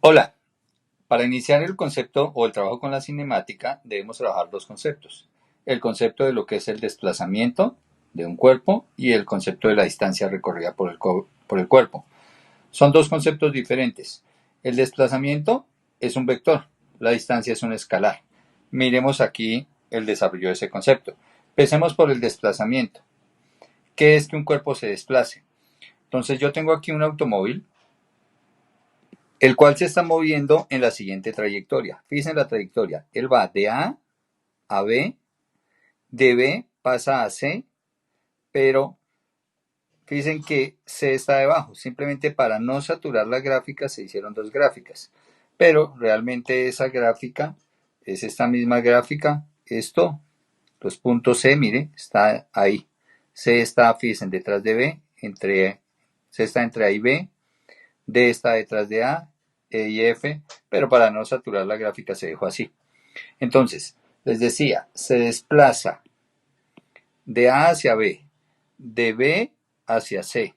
Hola, para iniciar el concepto o el trabajo con la cinemática debemos trabajar dos conceptos. El concepto de lo que es el desplazamiento de un cuerpo y el concepto de la distancia recorrida por el cuerpo. Son dos conceptos diferentes. El desplazamiento es un vector, la distancia es un escalar. Miremos aquí el desarrollo de ese concepto. Empecemos por el desplazamiento. ¿Qué es que un cuerpo se desplace? Entonces yo tengo aquí un automóvil el cual se está moviendo en la siguiente trayectoria. Fíjense en la trayectoria. Él va de A a B, de B pasa a C, pero fíjense que C está debajo. Simplemente para no saturar la gráfica se hicieron dos gráficas. Pero realmente esa gráfica es esta misma gráfica. Esto, los puntos C, mire, está ahí. C está, fíjense, detrás de B, C está entre A y B, D está detrás de A, E y F, pero para no saturar la gráfica se dejó así. Entonces, les decía, se desplaza de A hacia B, de B hacia C,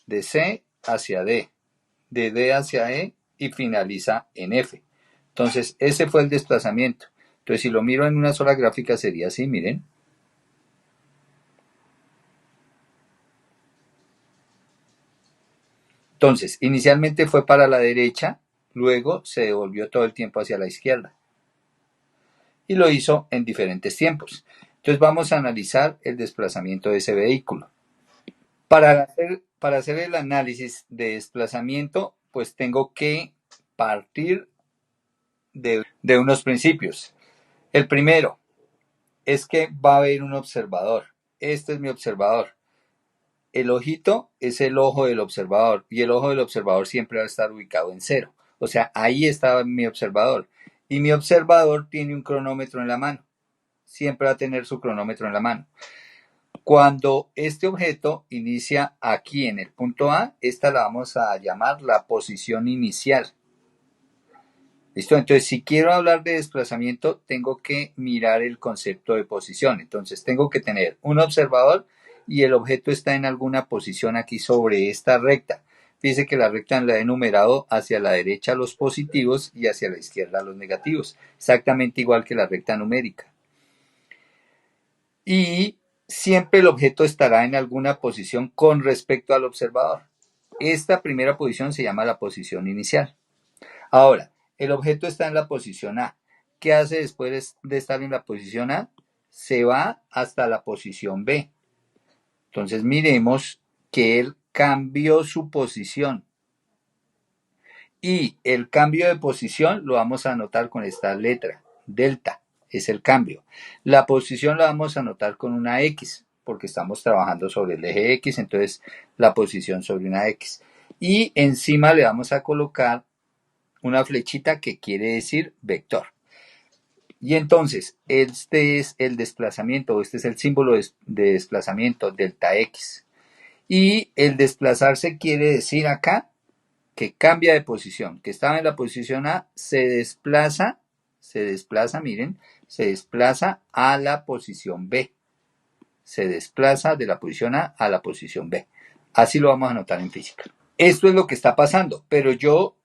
de C hacia D, de D hacia E y finaliza en F. Entonces, ese fue el desplazamiento. Entonces, si lo miro en una sola gráfica sería así, miren. Entonces, inicialmente fue para la derecha, luego se devolvió todo el tiempo hacia la izquierda. Y lo hizo en diferentes tiempos. Entonces vamos a analizar el desplazamiento de ese vehículo. Para hacer el análisis de desplazamiento, pues tengo que partir de unos principios. El primero es que va a haber un observador. Este es mi observador. El ojito es el ojo del observador y el ojo del observador siempre va a estar ubicado en cero. O sea, ahí está mi observador. Y mi observador tiene un cronómetro en la mano. Siempre va a tener su cronómetro en la mano. Cuando este objeto inicia aquí en el punto A, esta la vamos a llamar la posición inicial. ¿Listo? Entonces, si quiero hablar de desplazamiento, tengo que mirar el concepto de posición. Entonces, tengo que tener un observador y el objeto está en alguna posición aquí sobre esta recta. Fíjense que la recta la he numerado hacia la derecha los positivos y hacia la izquierda los negativos. Exactamente igual que la recta numérica. Y siempre el objeto estará en alguna posición con respecto al observador. Esta primera posición se llama la posición inicial. Ahora, el objeto está en la posición A. ¿Qué hace después de estar en la posición A? Se va hasta la posición B. Entonces miremos que él cambió su posición. Y el cambio de posición lo vamos a anotar con esta letra, delta, es el cambio. La posición la vamos a anotar con una X, porque estamos trabajando sobre el eje X, entonces la posición sobre una X. Y encima le vamos a colocar una flechita que quiere decir vector. Y entonces, este es el desplazamiento, este es el símbolo de desplazamiento, delta X. Y el desplazarse quiere decir acá que cambia de posición, que estaba en la posición A, se desplaza, miren, se desplaza a la posición B. Se desplaza de la posición A la posición B. Así lo vamos a anotar en física. Esto es lo que está pasando, pero yo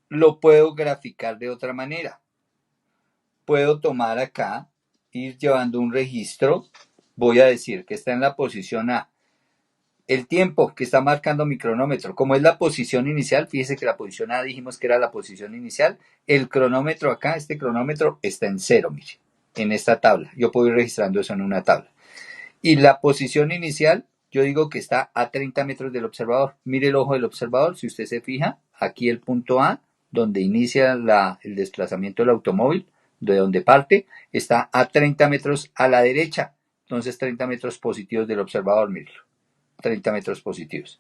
lo puedo graficar de otra manera. Puedo tomar acá, ir llevando un registro, voy a decir que está en la posición A. El tiempo que está marcando mi cronómetro, como es la posición inicial, fíjese que la posición A dijimos que era la posición inicial, el cronómetro acá, este cronómetro está en cero, mire, en esta tabla. Yo puedo ir registrando eso en una tabla. Y la posición inicial, yo digo que está a 30 metros del observador. Mire el ojo del observador, si usted se fija, aquí el punto A, donde inicia el desplazamiento del automóvil, de donde parte, está a 30 metros a la derecha. Entonces 30 metros positivos del observador, mírelo. 30 metros positivos.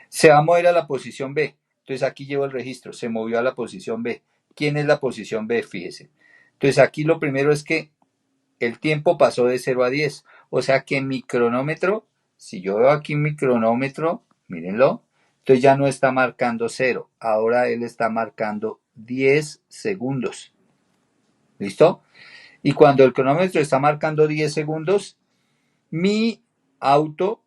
Se va a mover a la posición B. Entonces aquí llevo el registro. Se movió a la posición B. ¿Quién es la posición B? Fíjese. Entonces aquí lo primero es que el tiempo pasó de 0 a 10. O sea que mi cronómetro, si yo veo aquí mi cronómetro, mírenlo, entonces ya no está marcando 0. Ahora él está marcando 10 segundos. ¿Listo? Y cuando el cronómetro está marcando 10 segundos, mi auto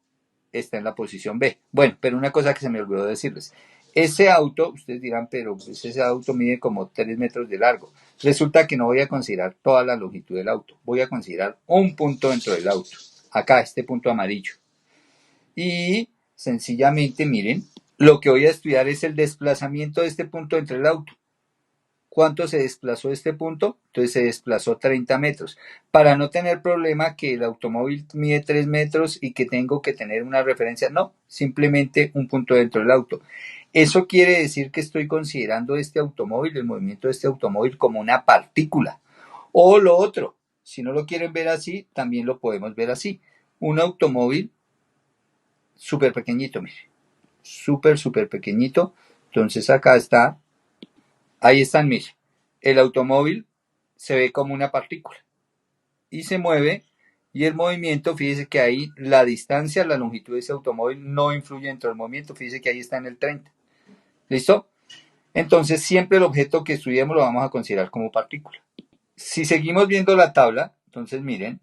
está en la posición B. Bueno, pero una cosa que se me olvidó decirles. Ese auto, ustedes dirán, pero pues ese auto mide como 3 metros de largo. Resulta que no voy a considerar toda la longitud del auto, voy a considerar un punto dentro del auto. Acá, este punto amarillo. Y sencillamente, miren, lo que voy a estudiar es el desplazamiento de este punto entre el auto. ¿Cuánto se desplazó este punto? Entonces se desplazó 30 metros. Para no tener problema que el automóvil mide 3 metros y que tengo que tener una referencia, no, simplemente un punto dentro del auto. Eso quiere decir que estoy considerando este automóvil, el movimiento de este automóvil como una partícula. O lo otro, si no lo quieren ver así, también lo podemos ver así. Un automóvil súper pequeñito, mire, súper pequeñito. Entonces acá está, ahí están, mire, el automóvil se ve como una partícula y se mueve, y el movimiento, fíjese que ahí la distancia, la longitud de ese automóvil no influye dentro del movimiento, fíjese que ahí está en el 30. ¿Listo? Entonces siempre el objeto que estudiemos lo vamos a considerar como partícula. Si seguimos viendo la tabla, entonces miren,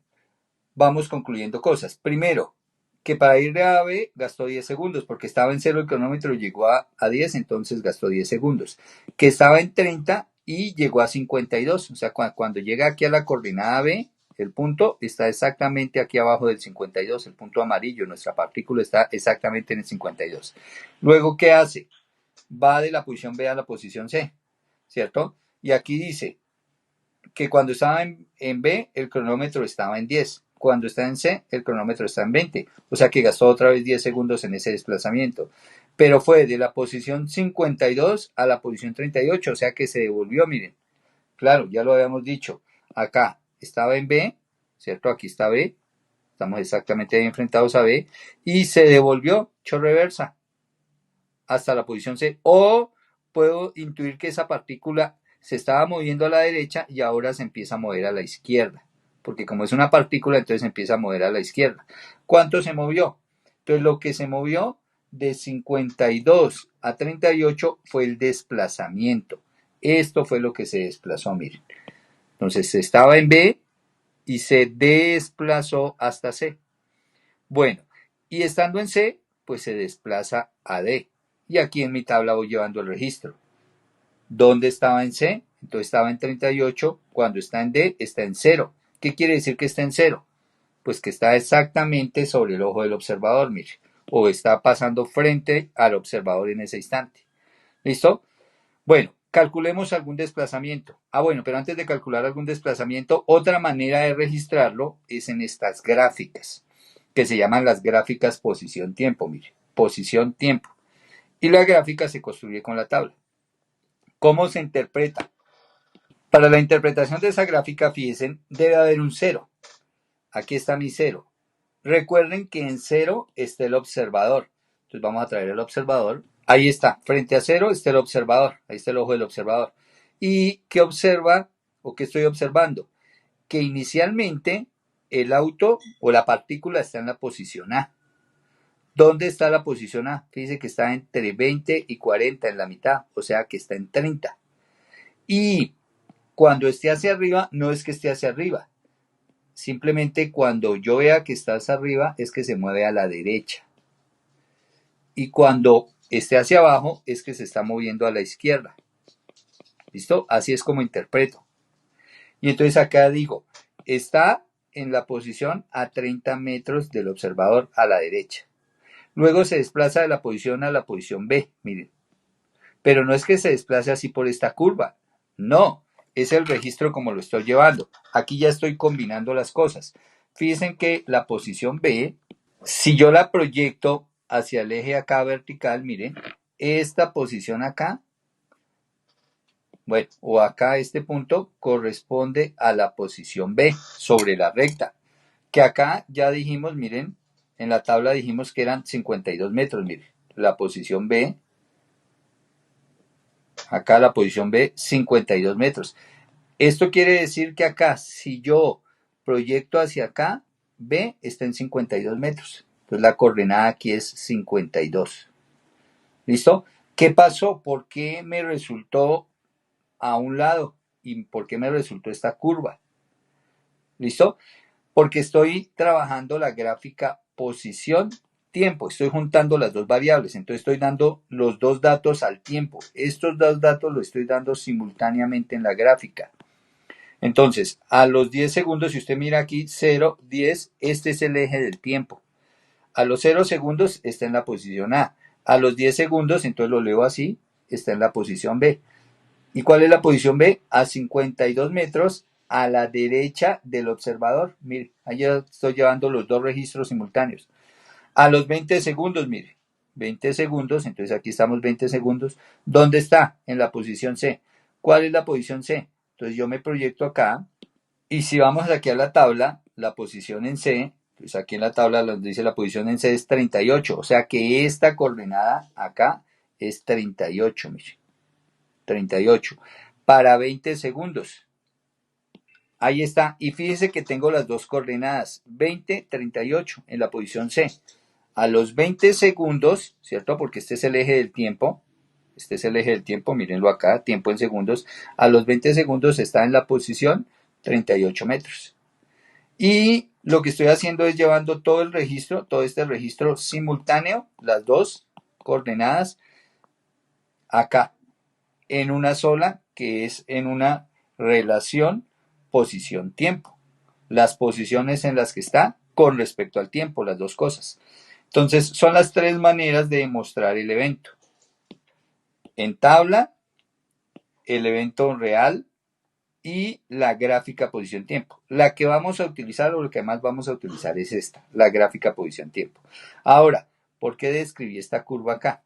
vamos concluyendo cosas. Primero, que para ir de A a B gastó 10 segundos, porque estaba en 0 el cronómetro y llegó a 10, entonces gastó 10 segundos. Que estaba en 30 y llegó a 52, o sea, cuando llega aquí a la coordenada B, el punto está exactamente aquí abajo del 52, el punto amarillo, nuestra partícula está exactamente en el 52. Luego, ¿qué hace? Va de la posición B a la posición C, ¿cierto? Y aquí dice que cuando estaba en B, el cronómetro estaba en 10. Cuando está en C, el cronómetro está en 20. O sea que gastó otra vez 10 segundos en ese desplazamiento. Pero fue de la posición 52 a la posición 38, o sea que se devolvió, miren. Claro, ya lo habíamos dicho. Acá estaba en B, ¿cierto? Aquí está B. Estamos exactamente ahí enfrentados a B. Y se devolvió, echó reversa, hasta la posición C. O puedo intuir que esa partícula se estaba moviendo a la derecha y ahora se empieza a mover a la izquierda. Porque como es una partícula, entonces se empieza a mover a la izquierda. ¿Cuánto se movió? Entonces lo que se movió de 52 a 38 fue el desplazamiento. Esto fue lo que se desplazó, miren. Entonces estaba en B y se desplazó hasta C. Bueno, y estando en C, pues se desplaza a D. Y aquí en mi tabla voy llevando el registro. ¿Dónde estaba en C? Entonces estaba en 38. Cuando está en D, está en 0. ¿Qué quiere decir que está en 0? Pues que está exactamente sobre el ojo del observador, mire. O está pasando frente al observador en ese instante. ¿Listo? Bueno, calculemos algún desplazamiento. Bueno, pero antes de calcular algún desplazamiento, otra manera de registrarlo es en estas gráficas, que se llaman las gráficas posición-tiempo, mire, posición-tiempo. Y la gráfica se construye con la tabla. ¿Cómo se interpreta? Para la interpretación de esa gráfica, fíjense, debe haber un 0. Aquí está mi 0. Recuerden que en 0 está el observador. Entonces vamos a traer el observador. Ahí está, frente a 0 está el observador. Ahí está el ojo del observador. ¿Y qué observa o qué estoy observando? Que inicialmente el auto o la partícula está en la posición A. ¿Dónde está la posición A? Fíjense que está entre 20 y 40 en la mitad, o sea que está en 30. Y cuando esté hacia arriba, no es que esté hacia arriba. Simplemente cuando yo vea que está hacia arriba, es que se mueve a la derecha. Y cuando esté hacia abajo, es que se está moviendo a la izquierda. ¿Listo? Así es como interpreto. Y entonces acá digo, está en la posición a 30 metros del observador a la derecha. Luego se desplaza de la posición a la posición B, miren. Pero no es que se desplace así por esta curva. No, es el registro como lo estoy llevando. Aquí ya estoy combinando las cosas. Fíjense que la posición B, si yo la proyecto hacia el eje acá vertical, miren, esta posición acá, bueno, o acá este punto corresponde a la posición B sobre la recta. Que acá ya dijimos, miren, en la tabla dijimos que eran 52 metros, miren, la posición B. Acá la posición B, 52 metros. Esto quiere decir que acá, si yo proyecto hacia acá, B está en 52 metros. Entonces la coordenada aquí es 52. ¿Listo? ¿Qué pasó? ¿Por qué me resultó a un lado? ¿Y por qué me resultó esta curva? ¿Listo? Porque estoy trabajando la gráfica posición tiempo, estoy juntando las dos variables, entonces estoy dando los dos datos al tiempo. Estos dos datos los estoy dando simultáneamente en la gráfica. Entonces, a los 10 segundos, si usted mira aquí, 0, 10, este es el eje del tiempo. A los 0 segundos está en la posición A. A los 10 segundos, entonces lo leo así, está en la posición B. ¿Y cuál es la posición B? A 52 metros a la derecha del observador. Mire, ahí ya estoy llevando los dos registros simultáneos. A los 20 segundos, mire, 20 segundos, entonces aquí estamos 20 segundos. ¿Dónde está? En la posición C. ¿Cuál es la posición C? Entonces yo me proyecto acá y si vamos aquí a la tabla, la posición en C, pues aquí en la tabla donde dice la posición en C es 38, o sea que esta coordenada acá es 38, mire, 38, para 20 segundos. Ahí está, y fíjense que tengo las dos coordenadas, 20, 38 en la posición C. A los 20 segundos, ¿cierto? Porque este es el eje del tiempo, mírenlo acá, tiempo en segundos. A los 20 segundos está en la posición 38 metros. Y lo que estoy haciendo es llevando todo el registro, todo este registro simultáneo, las dos coordenadas, acá, en una sola, que es en una relación posición-tiempo. Las posiciones en las que está con respecto al tiempo, las dos cosas. Entonces, son las tres maneras de demostrar el evento. En tabla, el evento real y la gráfica posición-tiempo. La que vamos a utilizar o lo que más vamos a utilizar es esta, la gráfica posición-tiempo. Ahora, ¿por qué describí esta curva acá?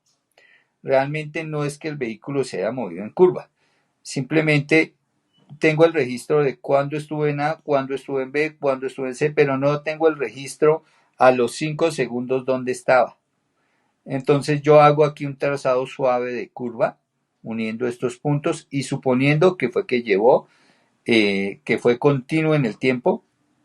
Realmente no es que el vehículo se haya movido en curva. Simplemente tengo el registro de cuándo estuve en A, cuándo estuve en B, cuándo estuve en C, pero no tengo el registro a los 5 segundos donde estaba. Entonces yo hago aquí un trazado suave de curva, uniendo estos puntos y suponiendo que fue que llevó, que fue continuo en el tiempo,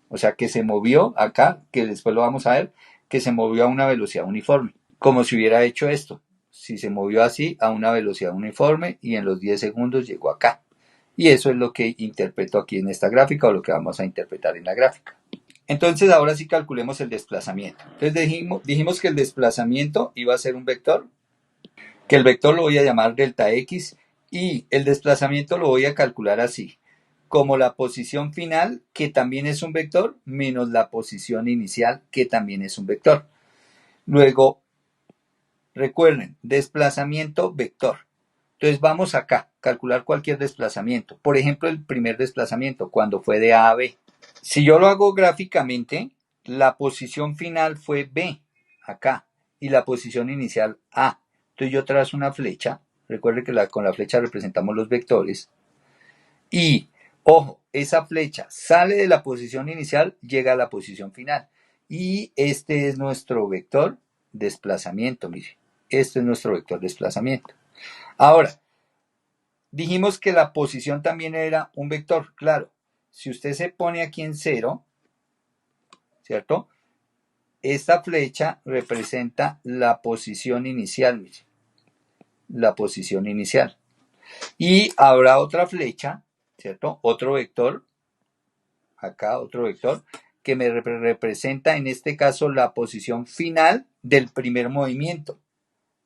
o sea que se movió acá, que después lo vamos a ver, que se movió a una velocidad uniforme, como si hubiera hecho esto. Si se movió así a una velocidad uniforme y en los 10 segundos llegó acá. Y eso es lo que interpreto aquí en esta gráfica o lo que vamos a interpretar en la gráfica. Entonces ahora sí calculemos el desplazamiento. Entonces dijimos que el desplazamiento iba a ser un vector, que el vector lo voy a llamar delta x y el desplazamiento lo voy a calcular así, como la posición final, que también es un vector, menos la posición inicial, que también es un vector. Luego, recuerden, desplazamiento vector. Entonces vamos acá, calcular cualquier desplazamiento. Por ejemplo, el primer desplazamiento, cuando fue de A a B. Si yo lo hago gráficamente, la posición final fue B, acá, y la posición inicial A. Entonces yo trazo una flecha, recuerde que con la flecha representamos los vectores, y, ojo, esa flecha sale de la posición inicial, llega a la posición final. Y este es nuestro vector desplazamiento, mire, este es nuestro vector desplazamiento. Ahora, dijimos que la posición también era un vector, claro. Si usted se pone aquí en 0, ¿cierto? Esta flecha representa la posición inicial, mire, la posición inicial. Y habrá otra flecha, ¿cierto? Otro vector, acá otro vector, que me representa en este caso la posición final del primer movimiento.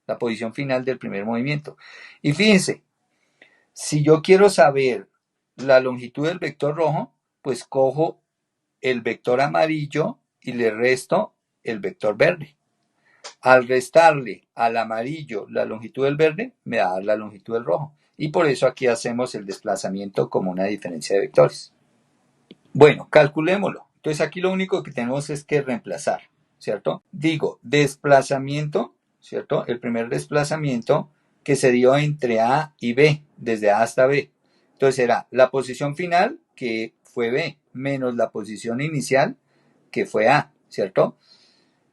La posición final del primer movimiento. Y fíjense, si yo quiero saber la longitud del vector rojo, pues cojo el vector amarillo y le resto el vector verde. Al restarle al amarillo la longitud del verde, me da la longitud del rojo. Y por eso aquí hacemos el desplazamiento como una diferencia de vectores. Bueno, calculémoslo. Entonces aquí lo único que tenemos es que reemplazar, ¿cierto? Digo, desplazamiento, ¿cierto? El primer desplazamiento que se dio entre A y B, desde A hasta B. Entonces será la posición final, que fue B, menos la posición inicial, que fue A, ¿cierto?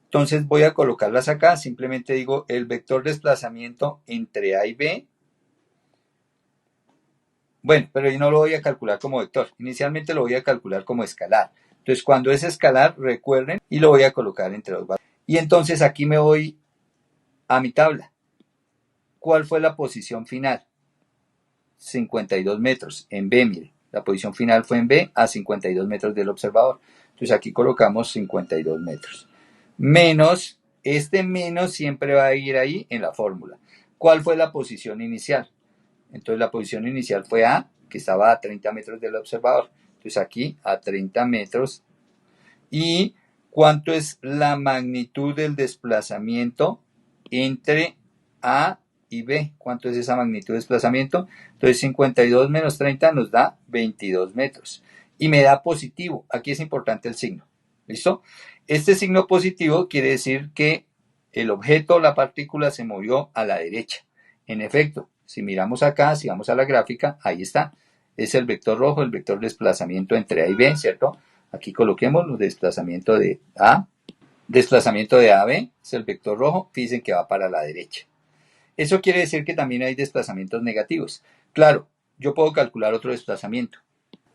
Entonces voy a colocarlas acá, simplemente digo el vector desplazamiento entre A y B. Bueno, pero yo no lo voy a calcular como vector, inicialmente lo voy a calcular como escalar. Entonces cuando es escalar, recuerden, y lo voy a colocar entre los valores. Y entonces aquí me voy a mi tabla. ¿Cuál fue la posición final? 52 metros en B, mire. La posición final fue en B a 52 metros del observador. Entonces aquí colocamos 52 metros. Menos Este menos siempre va a ir ahí en la fórmula. ¿Cuál fue la posición inicial? Entonces la posición inicial fue A, que estaba a 30 metros del observador. Entonces aquí a 30 metros. ¿Y cuánto es la magnitud del desplazamiento entre A y B? ¿Cuánto es esa magnitud de desplazamiento? Entonces 52 menos 30 nos da 22 metros. Y me da positivo. Aquí es importante el signo. ¿Listo? Este signo positivo quiere decir que el objeto o la partícula se movió a la derecha. En efecto, si miramos acá, si vamos a la gráfica, ahí está. Es el vector rojo, el vector desplazamiento entre A y B, ¿cierto? Aquí coloquemos los desplazamiento de A. Desplazamiento de A a B es el vector rojo. Fíjense que va para la derecha. Eso quiere decir que también hay desplazamientos negativos. Claro, yo puedo calcular otro desplazamiento.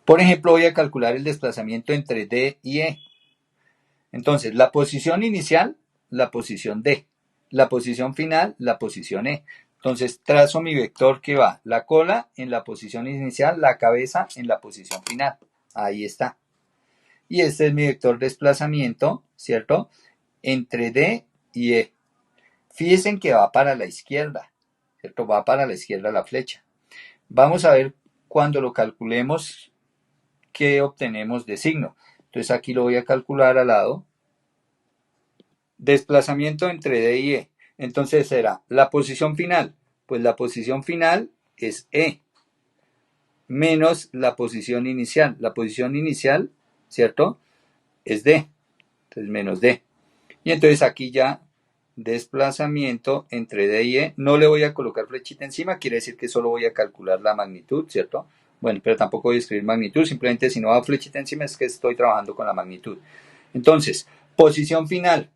Por ejemplo, voy a calcular el desplazamiento entre D y E. Entonces, la posición inicial, la posición D. La posición final, la posición E. Entonces, trazo mi vector que va la cola en la posición inicial, la cabeza en la posición final. Ahí está. Y este es mi vector desplazamiento, ¿cierto? Entre D y E. Fíjense que va para la izquierda, ¿cierto? Va para la izquierda la flecha. Vamos a ver cuando lo calculemos qué obtenemos de signo. Entonces aquí lo voy a calcular al lado. Desplazamiento entre D y E. Entonces será la posición final. Pues la posición final es E menos la posición inicial. La posición inicial, ¿cierto? Es D. Entonces menos D. Y entonces aquí ya desplazamiento entre D y E. No le voy a colocar flechita encima, quiere decir que solo voy a calcular la magnitud, ¿cierto? Bueno, pero tampoco voy a escribir magnitud, simplemente si no hago flechita encima es que estoy trabajando con la magnitud. Entonces, posición final,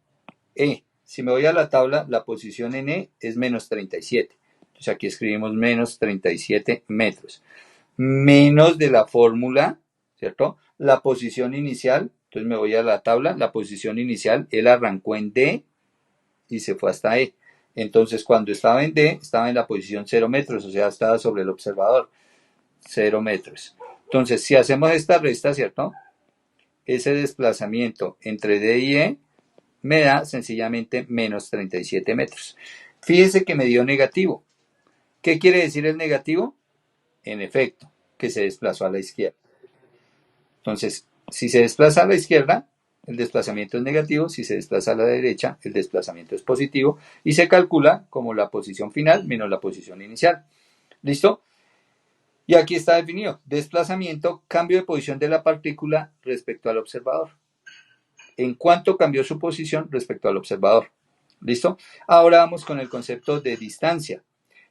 E. Si me voy a la tabla, la posición en E es menos 37. Entonces aquí escribimos menos 37 metros. Menos de la fórmula, ¿cierto? La posición inicial, entonces me voy a la tabla, la posición inicial, él arrancó en D y se fue hasta E. Entonces cuando estaba en D, estaba en la posición 0 metros, o sea, estaba sobre el observador, 0 metros. Entonces, si hacemos esta resta, ¿cierto? Ese desplazamiento entre D y E me da sencillamente menos 37 metros. Fíjese que me dio negativo. ¿Qué quiere decir el negativo? En efecto, que se desplazó a la izquierda. Entonces, si se desplaza a la izquierda, el desplazamiento es negativo. Si se desplaza a la derecha, el desplazamiento es positivo. Y se calcula como la posición final menos la posición inicial. ¿Listo? Y aquí está definido. Desplazamiento, cambio de posición de la partícula respecto al observador. ¿En cuánto cambió su posición respecto al observador? ¿Listo? Ahora vamos con el concepto de distancia.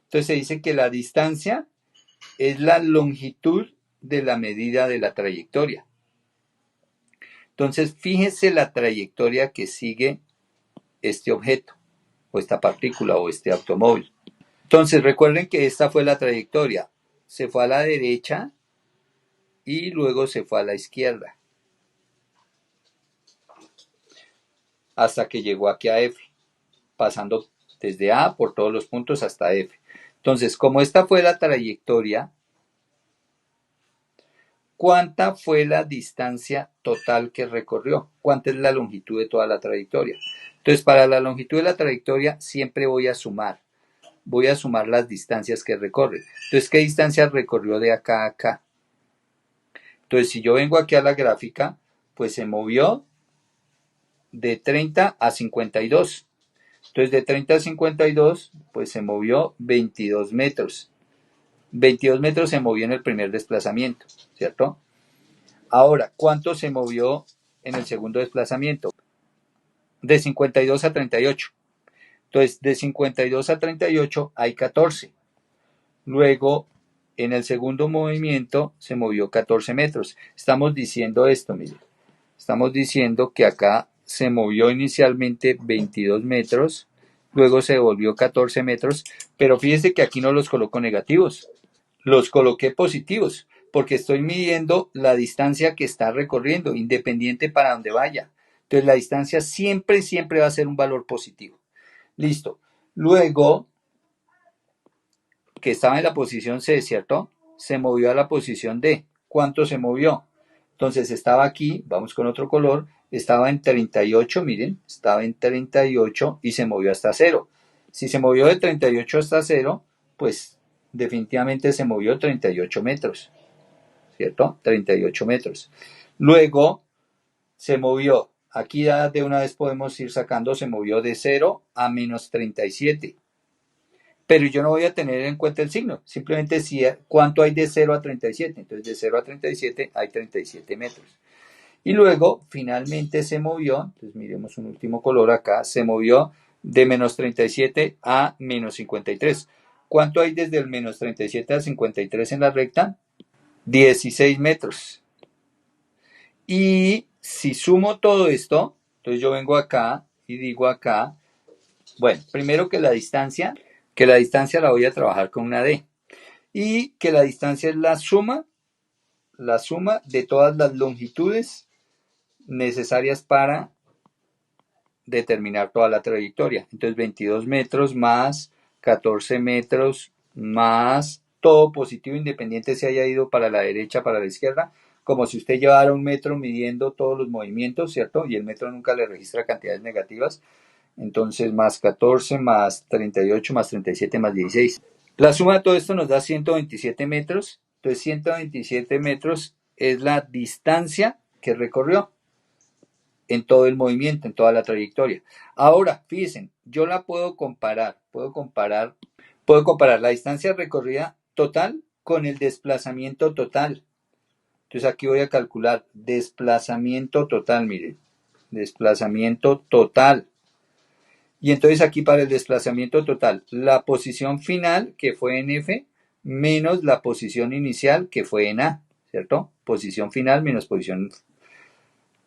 Entonces se dice que la distancia es la longitud de la medida de la trayectoria. Entonces, fíjense la trayectoria que sigue este objeto, o esta partícula, o este automóvil. Entonces, recuerden que esta fue la trayectoria. Se fue a la derecha y luego se fue a la izquierda. Hasta que llegó aquí a F, pasando desde A por todos los puntos hasta F. Entonces, como esta fue la trayectoria, ¿cuánta fue la distancia total que recorrió? ¿Cuánta es la longitud de toda la trayectoria? Entonces, para la longitud de la trayectoria siempre voy a sumar. Voy a sumar las distancias que recorre. Entonces, ¿qué distancia recorrió de acá a acá? Entonces, si yo vengo aquí a la gráfica, pues se movió de 30 a 52. Entonces, de 30 a 52, pues se movió 22 metros. 22 metros se movió en el primer desplazamiento, ¿cierto? Ahora, ¿cuánto se movió en el segundo desplazamiento? De 52 a 38. Entonces, de 52 a 38 hay 14. Luego, en el segundo movimiento se movió 14 metros. Estamos diciendo esto, miren. Estamos diciendo que acá se movió inicialmente 22 metros, luego se volvió 14 metros, pero fíjense que aquí no los coloco negativos, los coloqué positivos, porque estoy midiendo la distancia que está recorriendo, independiente para donde vaya. Entonces la distancia siempre, siempre va a ser un valor positivo. Listo. Luego, que estaba en la posición C, ¿cierto? Se movió a la posición D. ¿Cuánto se movió? Entonces estaba aquí, vamos con otro color, estaba en 38, miren, estaba en 38 y se movió hasta 0. Si se movió de 38 hasta 0, pues definitivamente se movió 38 metros, ¿cierto? 38 metros. Luego se movió, aquí ya de una vez podemos ir sacando, se movió de 0 a menos 37. Pero yo no voy a tener en cuenta el signo, simplemente si, cuánto hay de 0 a 37. Entonces de 0 a 37 hay 37 metros. Y luego finalmente se movió, entonces miremos un último color acá, se movió de menos 37 a menos 53. ¿Cuánto hay desde el menos 37 a 53 en la recta? 16 metros. Y si sumo todo esto, entonces yo vengo acá y digo acá, bueno, primero que la distancia la voy a trabajar con una D. Y que la distancia es la suma de todas las longitudes necesarias para determinar toda la trayectoria. Entonces 22 metros más 14 metros más todo positivo independiente se haya ido para la derecha, para la izquierda, como si usted llevara un metro midiendo todos los movimientos, ¿cierto? Y el metro nunca le registra cantidades negativas. Entonces más 14 más 38 más 37 más 16. La suma de todo esto nos da 127 metros. Entonces 127 metros es la distancia que recorrió en todo el movimiento, en toda la trayectoria. Ahora, fíjense, yo la puedo comparar la distancia recorrida total con el desplazamiento total. Entonces aquí voy a calcular desplazamiento total, miren, desplazamiento total. Y entonces aquí para el desplazamiento total, la posición final que fue en F menos la posición inicial que fue en A, ¿cierto? Posición final menos posición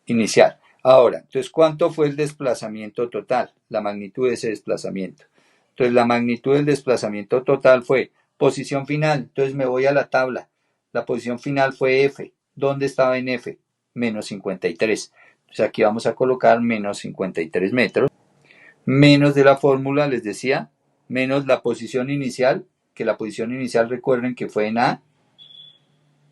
inicial. Ahora, entonces, ¿cuánto fue el desplazamiento total? La magnitud de ese desplazamiento. Entonces, la magnitud del desplazamiento total fue posición final. Entonces, me voy a la tabla. La posición final fue F. ¿Dónde estaba en F? Menos 53. Entonces, aquí vamos a colocar menos 53 metros. Menos de la fórmula, les decía, menos la posición inicial, que la posición inicial recuerden que fue en A.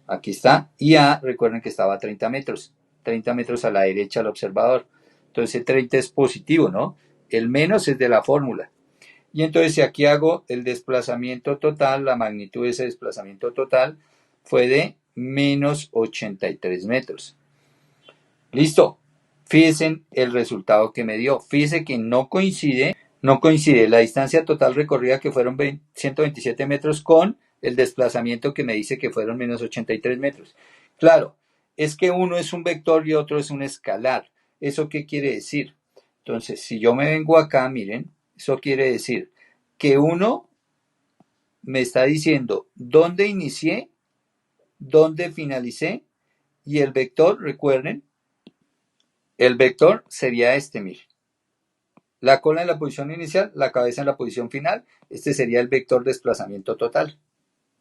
Aquí está. Y A, recuerden que estaba a 30 metros. 30 metros a la derecha al observador. Entonces 30 es positivo, ¿no? El menos es de la fórmula. Y entonces si aquí hago el desplazamiento total, la magnitud de ese desplazamiento total fue de menos 83 metros. Listo. Fíjense el resultado que me dio. Fíjense que no coincide la distancia total recorrida que fueron 127 metros con el desplazamiento que me dice que fueron menos 83 metros. Claro, es que uno es un vector y otro es un escalar. ¿Eso qué quiere decir? Entonces, si yo me vengo acá, miren, eso quiere decir que uno me está diciendo dónde inicié, dónde finalicé, y el vector, recuerden, el vector sería este, miren. La cola en la posición inicial, la cabeza en la posición final. Este sería el vector desplazamiento total.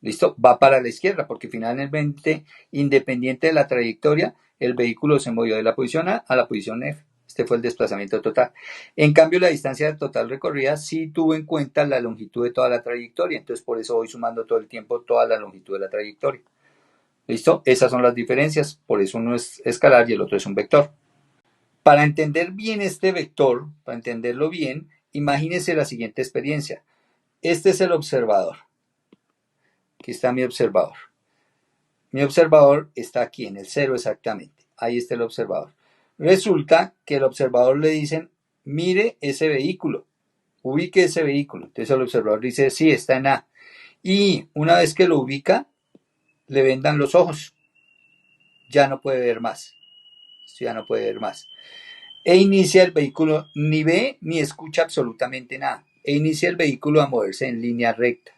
¿Listo? Va para la izquierda porque finalmente, independiente de la trayectoria, el vehículo se movió de la posición A a la posición F. Este fue el desplazamiento total. En cambio, la distancia total recorrida sí tuvo en cuenta la longitud de toda la trayectoria. Entonces, por eso voy sumando todo el tiempo toda la longitud de la trayectoria. ¿Listo? Esas son las diferencias. Por eso uno es escalar y el otro es un vector. Para entender bien este vector, para entenderlo bien, imagínense la siguiente experiencia. Este es el observador. Aquí está mi observador. Mi observador está aquí en el 0 exactamente. Ahí está el observador. Resulta que el observador le dicen, mire ese vehículo, ubique ese vehículo. Entonces el observador dice, sí, está en A. Y una vez que lo ubica, le vendan los ojos. Ya no puede ver más. Esto ya no puede ver más. E inicia el vehículo, ni ve ni escucha absolutamente nada. E inicia el vehículo a moverse en línea recta.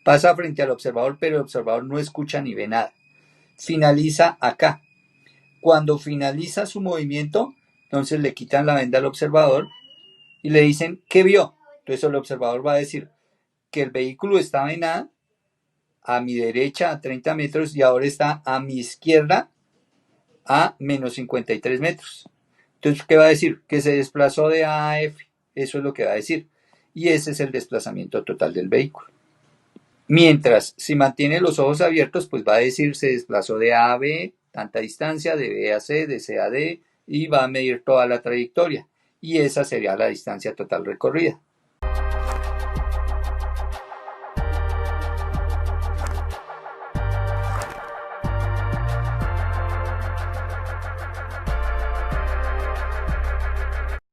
Pasa frente al observador, pero el observador no escucha ni ve nada. Finaliza acá. Cuando finaliza su movimiento, entonces le quitan la venda al observador y le dicen, ¿qué vio? Entonces el observador va a decir que el vehículo estaba en a mi derecha a 30 metros y ahora está a mi izquierda a menos 53 metros. Entonces, ¿qué va a decir? Que se desplazó de A a F. Eso es lo que va a decir. Y ese es el desplazamiento total del vehículo. Mientras, si mantiene los ojos abiertos, pues va a decir se desplazó de A a B, tanta distancia, de B a C, de C a D, y va a medir toda la trayectoria y esa sería la distancia total recorrida.